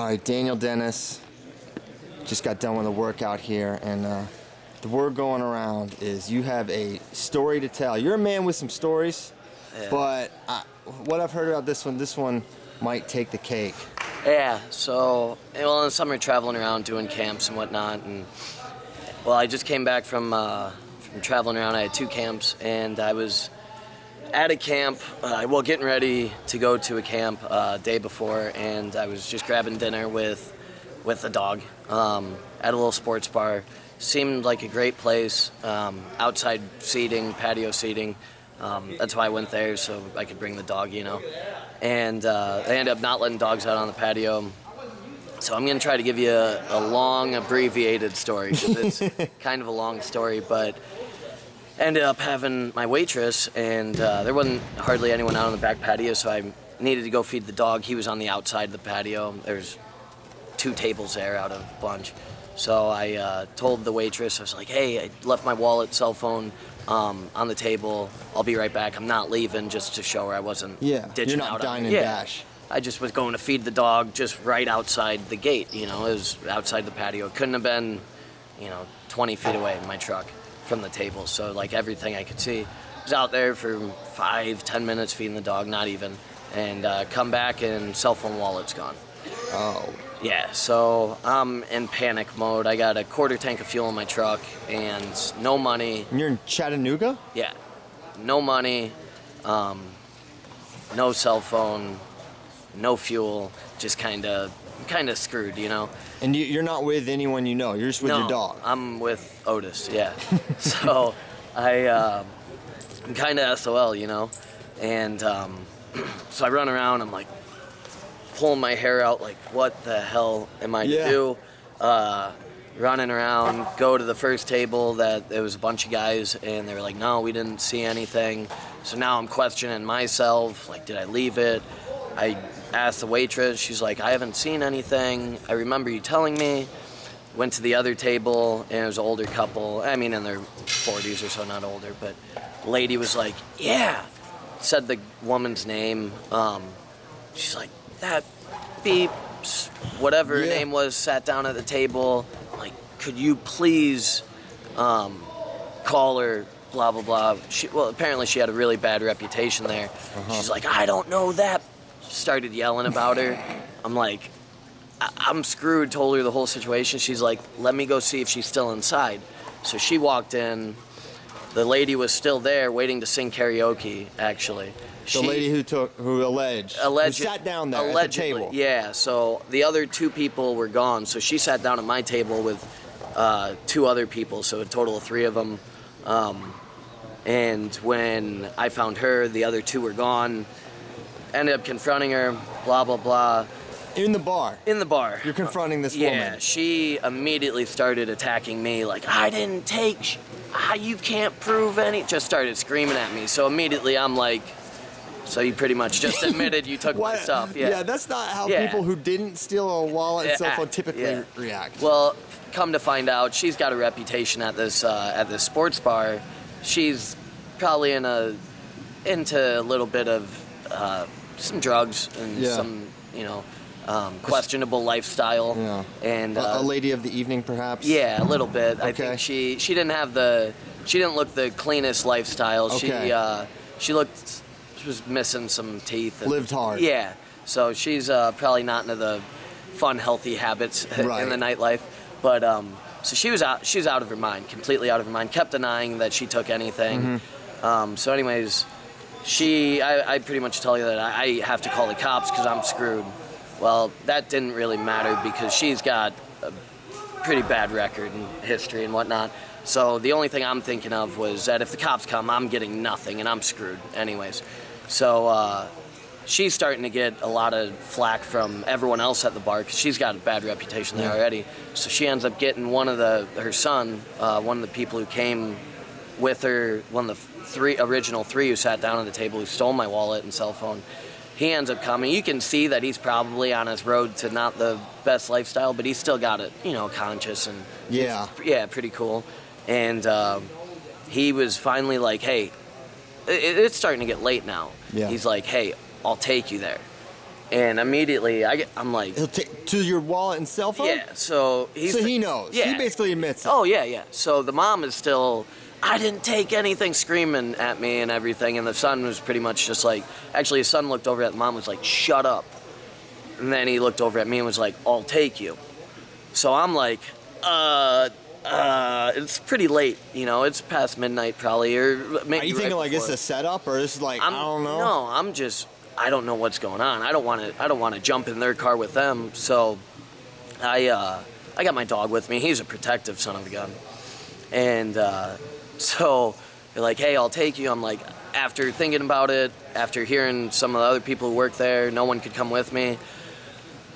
All right, Daniel Dennis just got done with a workout here, and the word going around is you have a story to tell. You're a man with some stories, but what I've heard about this one might take the cake. Yeah, so, well, in the summer, traveling around doing camps and whatnot, and, well, I just came back from traveling around. I had 2 camps, and I was at a camp, getting ready to go to a camp day before, and I was just grabbing dinner with a dog at a little sports bar. Seemed like a great place, outside seating, patio seating. That's why I went there, so I could bring the dog, And they ended up not letting dogs out on the patio. So I'm going to try to give you a long, abbreviated story, because it's kind of a long story, but ended up having my waitress, and there wasn't hardly anyone out on the back patio, so I needed to go feed the dog. He was on the outside of the patio. There's 2 tables there out of a bunch. So I told the waitress, I was like, hey, I left my wallet, cell phone on the table. I'll be right back. I'm not leaving, just to show her I wasn't ditching out. You're not dine and dash. I just was going to feed the dog just right outside the gate, It was outside the patio. It couldn't have been, 20 feet away in my truck from the table. So, everything I could see. I was out there for 5-10 minutes feeding the dog, not even. And come back and cell phone wallet's gone. Oh. Yeah, so I'm in panic mode. I got a quarter tank of fuel in my truck and no money. And you're in Chattanooga? Yeah. No money, no cell phone, no fuel, just kind of screwed, And you're not with anyone you know. You're just with your dog. I'm with Otis, yeah. So I'm kind of SOL, And so I run around, I'm pulling my hair out, what the hell am I to do? Running around, go to the first table that there was a bunch of guys, and they were like, no, we didn't see anything. So now I'm questioning myself, did I leave it? I asked the waitress, she's like, I haven't seen anything. I remember you telling me. Went to the other table, and it was an older couple. I mean, in their 40s or so, not older, but the lady was like, yeah. Said the woman's name. She's like, that beep, whatever her name was, sat down at the table. Could you please call her, blah, blah, blah. Apparently she had a really bad reputation there. Uh-huh. She's like, I don't know that. Started yelling about her. I'm like, I'm screwed, told her the whole situation. She's like, let me go see if she's still inside. So she walked in. The lady was still there waiting to sing karaoke, actually. The lady who alleged who sat down there at the table. Yeah, so the other 2 people were gone. So she sat down at my table with 2 other people, so a total of 3 of them. And when I found her, the other 2 were gone. Ended up confronting her, blah, blah, blah. In the bar? In the bar. You're confronting this woman? Yeah, she immediately started attacking me, I didn't take, you can't prove any, just started screaming at me. So immediately I'm like, so you pretty much just admitted you took my stuff. Yeah, that's not how people who didn't steal a wallet and cell phone typically react. Well, come to find out, she's got a reputation at this sports bar. She's probably into a little bit of some drugs and some, questionable lifestyle. Yeah. And a lady of the evening, perhaps. Yeah, a little bit. Okay. I think she didn't look the cleanest lifestyle. Okay. She was missing some teeth. Lived hard. Yeah. So she's probably not into the fun, healthy habits in the nightlife. But so she's out of her mind, completely out of her mind. Kept denying that she took anything. Mm-hmm. So anyways, I pretty much tell you that I have to call the cops because I'm screwed. Well, that didn't really matter because she's got a pretty bad record and history and whatnot. So the only thing I'm thinking of was that if the cops come, I'm getting nothing and I'm screwed anyways. So she's starting to get a lot of flack from everyone else at the bar because she's got a bad reputation there already. So she ends up getting her son, one of the people who came with her, one of the original 3 who sat down at the table who stole my wallet and cell phone. He ends up coming. You can see that he's probably on his road to not the best lifestyle, but he's still got it, conscious and pretty cool. And he was finally like, hey, it's starting to get late now. Yeah. He's like, hey, I'll take you there. And immediately I'm like, He'll take to your wallet and cell phone? yeah, so he knows. Yeah. He basically admits it. Oh, yeah. So the mom is still, I didn't take anything, screaming at me and everything. And the son was pretty much just like, actually his son looked over at the mom and was like, shut up. And then he looked over at me and was like, I'll take you. So I'm like, it's pretty late, you know, it's past midnight probably, or maybe. Are you thinking like it's a setup, or this is like, I don't know? No, I don't know what's going on. I don't want to jump in their car with them. So I got my dog with me. He's a protective son of a gun. And so they're like, hey, I'll take you. I'm like, after thinking about it, after hearing some of the other people who work there, no one could come with me.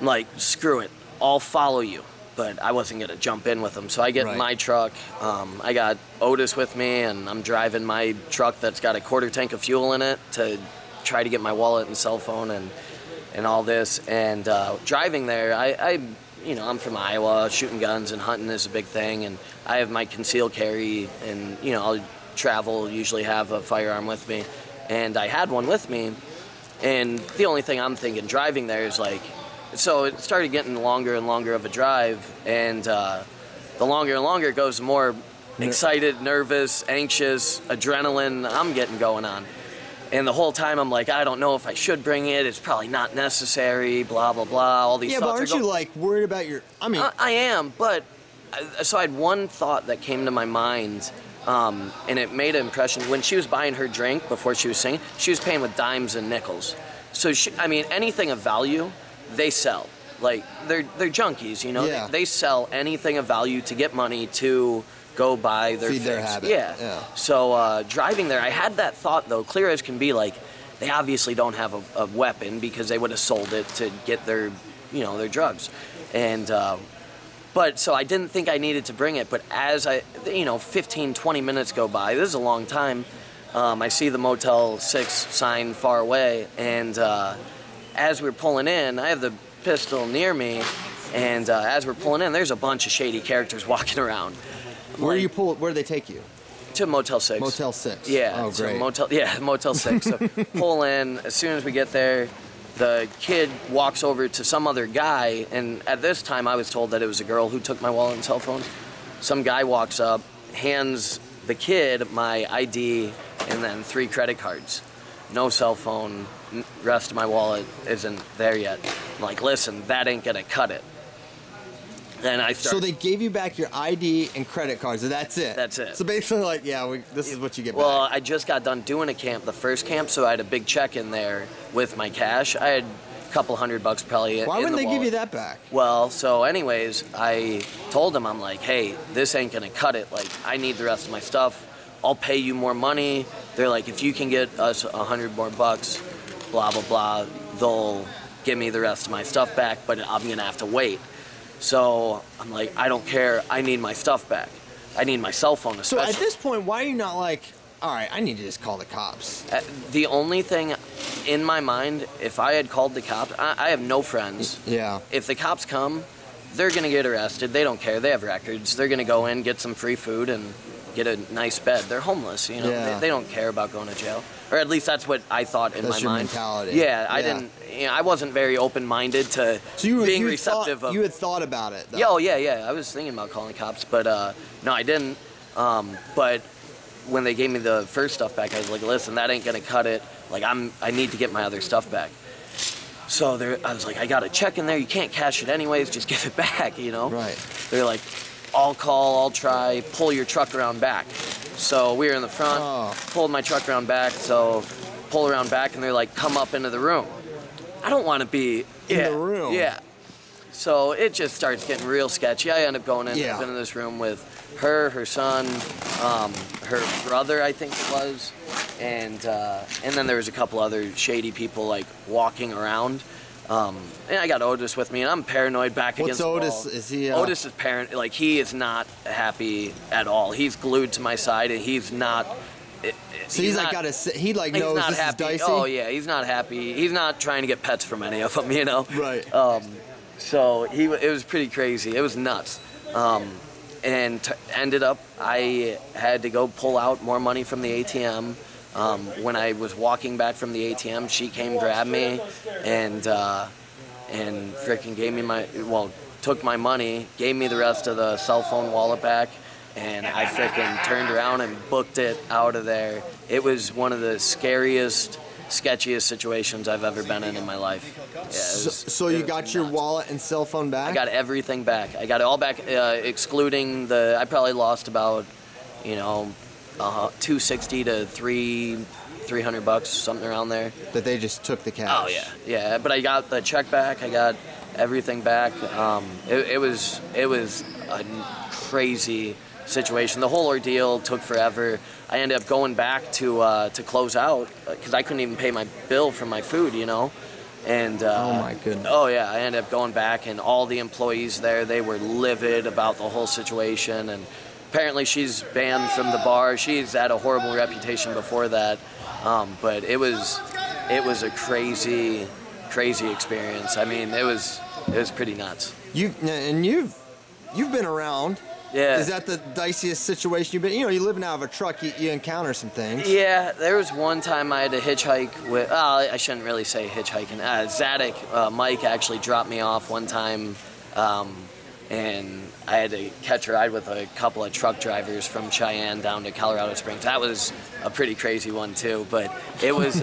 I'm like, screw it, I'll follow you. But I wasn't going to jump in with them. So I get in my truck. I got Otis with me, and I'm driving my truck that's got a quarter tank of fuel in it to try to get my wallet and cell phone and all this. And driving there, I'm from Iowa. Shooting guns and hunting is a big thing. And I have my concealed carry, and, you know, I'll travel, usually have a firearm with me. And I had one with me. And the only thing I'm thinking driving there is like, so it started getting longer and longer of a drive, and the longer and longer it goes, the more excited, nervous, anxious, adrenaline I'm getting going on. And the whole time I'm like, I don't know if I should bring it. It's probably not necessary, blah, blah, blah. All these thoughts. Yeah, but aren't you like worried about your, I am, but so I had one thought that came to my mind, and it made an impression. When she was buying her drink before she was singing, she was paying with dimes and nickels. So, anything of value, they sell. Like, they're junkies, you know? Yeah. They sell anything of value to get money to go buy their feed fix. their habit. Yeah. So driving there, I had that thought, though, clear as can be, like, they obviously don't have a weapon because they would have sold it to get their, their drugs. And, but so I didn't think I needed to bring it, but as 15, 20 minutes go by, this is a long time, I see the Motel 6 sign far away, and as we're pulling in, I have the pistol near me, and as we're pulling in, there's a bunch of shady characters walking around. Where do they take you? To Motel 6. Motel 6. Yeah. Oh, great. So Motel 6. So pull in. As soon as we get there, the kid walks over to some other guy, and at this time I was told that it was a girl who took my wallet and cell phone. Some guy walks up, hands the kid my ID, and then 3 credit cards. No cell phone, rest of my wallet isn't there yet. I'm like, listen, that ain't gonna cut it. Then I start. So they gave you back your ID and credit cards, and that's it? That's it. So basically, like, this is what you get back. Well, I just got done doing a camp, the first camp, so I had a big check in there with my cash. I had a couple $100 probably in the Why wouldn't they wallet. give you that back? Well, so anyways, I told them, I'm like, hey, this ain't gonna cut it. Like, I need the rest of my stuff. I'll pay you more money. They're like, if you can get us $100 more, blah, blah, blah, they'll give me the rest of my stuff back, but I'm gonna have to wait. So I'm like, I don't care. I need my stuff back. I need my cell phone especially. So at this point, why are you not like, all right, I need to just call the cops? The only thing in my mind, if I had called the cops, I have no friends. Yeah. If the cops come, they're going to get arrested. They don't care. They have records. They're going to go in, get some free food, and get a nice bed. They're homeless, you know. Yeah. They don't care about going to jail. Or at least that's what I thought in That's my your mind. mentality. Yeah, I didn't. I wasn't very open-minded to being receptive of. You had thought about it, though. Yeah, oh, yeah. I was thinking about calling the cops, but no, I didn't. But when they gave me the first stuff back, I was like, listen, that ain't gonna cut it. Like, I need to get my other stuff back. So I was like, I got a check in there. You can't cash it anyways. Just give it back, you know? Right. They're like, I'll call, I'll try, pull your truck around back. So we were in the front, pulled my truck around back, so pull around back, and they're like, come up into the room. I don't want to be in the room. Yeah. So it just starts getting real sketchy. I end up going into this room with her son, her brother, I think it was, and then there was a couple other shady people like walking around. And I got Otis with me, and I'm paranoid back against the wall. What's Otis? Is he? Otis is like, he is not happy at all. He's glued to my side, and he's not. So he's like he like knows not this happy. is dicey. Oh yeah, he's not happy. He's not trying to get pets from any of them, you know. Right. So it was pretty crazy. It was nuts. And ended up, I had to go pull out more money from the ATM. When I was walking back from the ATM, she came, grabbed me, and freaking gave me took my money, gave me the rest of the cell phone wallet back, and I freaking turned around and booked it out of there. It was one of the scariest, sketchiest situations I've ever been in my life. Yeah, so you got your wallet and cell phone back? I got everything back. I got it all back, excluding I probably lost about, $260 to $300, something around there. That they just took the cash. Oh yeah. But I got the check back. I got everything back. It was a crazy situation. The whole ordeal took forever. I ended up going back to close out because I couldn't even pay my bill for my food, And oh my goodness. Oh yeah, I ended up going back, and all the employees there, they were livid about the whole situation. And apparently she's banned from the bar. She's had a horrible reputation before that. But it was a crazy experience. I mean, it was pretty nuts. You've been around. Yeah. Is that the diciest situation you've been? You living out of a truck, you encounter some things. Yeah, there was one time I had to hitchhike with. I shouldn't really say hitchhiking. Zadok, Mike actually dropped me off one time, and I had to catch a ride with a couple of truck drivers from Cheyenne down to Colorado Springs. That was a pretty crazy one too, but it was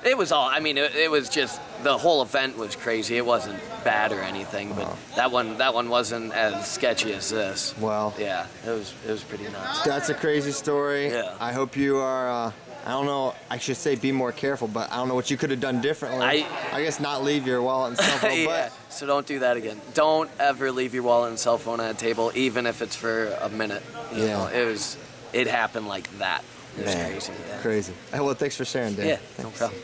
it was all. I mean, it was just the whole event was crazy. It wasn't bad or anything, but that one wasn't as sketchy as this. Well, yeah, it was pretty nuts. That's a crazy story. Yeah. I hope you are. I don't know. I should say be more careful, but I don't know what you could have done differently. I guess not leave your wallet and cell phone. Yeah. So don't do that again. Don't ever leave your wallet and cell phone on a table, even if it's for a minute. You know, it happened like that. It was crazy. Yeah. Crazy. Well, thanks for sharing, Dan. Yeah, Thanks. no problem.